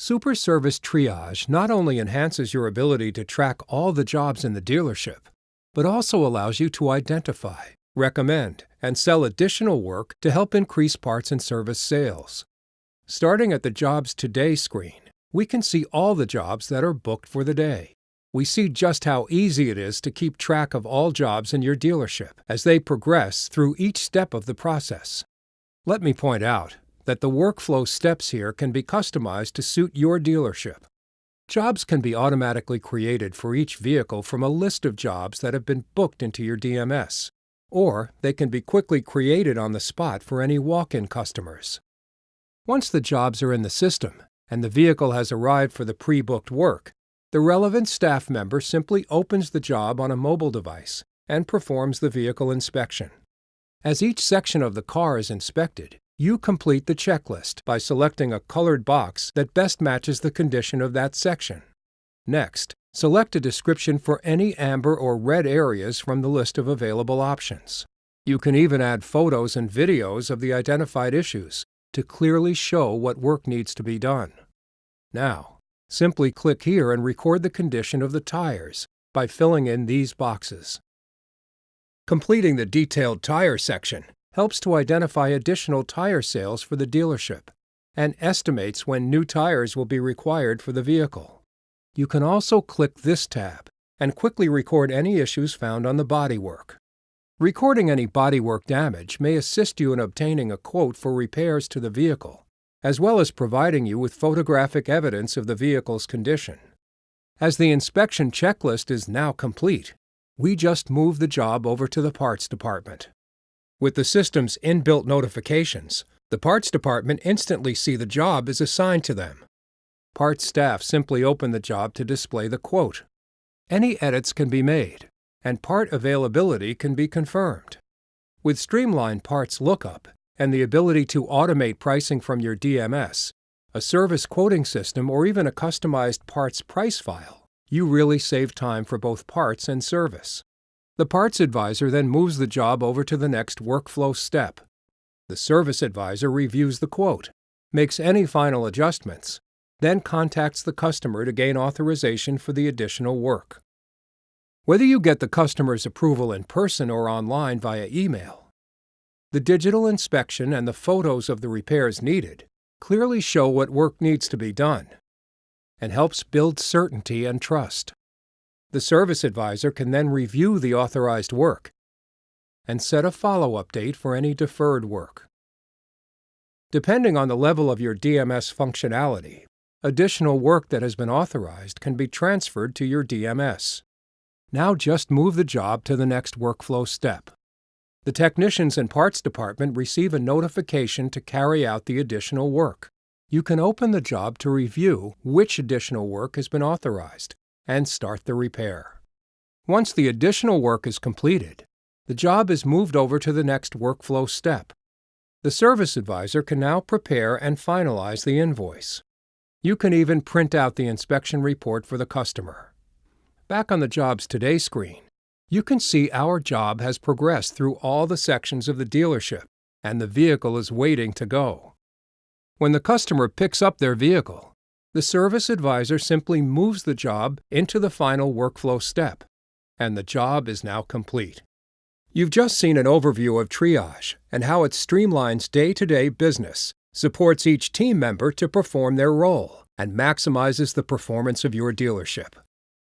Superservice Triage not only enhances your ability to track all the jobs in the dealership, but also allows you to identify, recommend, and sell additional work to help increase parts and service sales. Starting at the Jobs Today screen, we can see all the jobs that are booked for the day. We see just how easy it is to keep track of all jobs in your dealership as they progress through each step of the process. Let me point out that the workflow steps here can be customized to suit your dealership. Jobs can be automatically created for each vehicle from a list of jobs that have been booked into your DMS, or they can be quickly created on the spot for any walk-in customers. Once the jobs are in the system and the vehicle has arrived for the pre-booked work, the relevant staff member simply opens the job on a mobile device and performs the vehicle inspection. As each section of the car is inspected, you complete the checklist by selecting a colored box that best matches the condition of that section. Next, select a description for any amber or red areas from the list of available options. You can even add photos and videos of the identified issues to clearly show what work needs to be done. Now, simply click here and record the condition of the tires by filling in these boxes. Completing the detailed tire section helps to identify additional tire sales for the dealership and estimates when new tires will be required for the vehicle. You can also click this tab and quickly record any issues found on the bodywork. Recording any bodywork damage may assist you in obtaining a quote for repairs to the vehicle, as well as providing you with photographic evidence of the vehicle's condition. As the inspection checklist is now complete, we just move the job over to the parts department. With the system's inbuilt notifications, the parts department instantly see the job is assigned to them. Parts staff simply open the job to display the quote. Any edits can be made, and part availability can be confirmed. With streamlined parts lookup and the ability to automate pricing from your DMS, a service quoting system, or even a customized parts price file, you really save time for both parts and service. The parts advisor then moves the job over to the next workflow step. The service advisor reviews the quote, makes any final adjustments, then contacts the customer to gain authorization for the additional work. Whether you get the customer's approval in person or online via email, the digital inspection and the photos of the repairs needed clearly show what work needs to be done and helps build certainty and trust. The service advisor can then review the authorized work and set a follow-up date for any deferred work. Depending on the level of your DMS functionality, additional work that has been authorized can be transferred to your DMS. Now just move the job to the next workflow step. The technicians and parts department receive a notification to carry out the additional work. You can open the job to review which additional work has been authorized and start the repair. Once the additional work is completed, the job is moved over to the next workflow step. The service advisor can now prepare and finalize the invoice. You can even print out the inspection report for the customer. Back on the Jobs Today screen, you can see our job has progressed through all the sections of the dealership, and the vehicle is waiting to go. When the customer picks up their vehicle, the service advisor simply moves the job into the final workflow step, and the job is now complete. You've just seen an overview of Triage and how it streamlines day-to-day business, supports each team member to perform their role, and maximizes the performance of your dealership.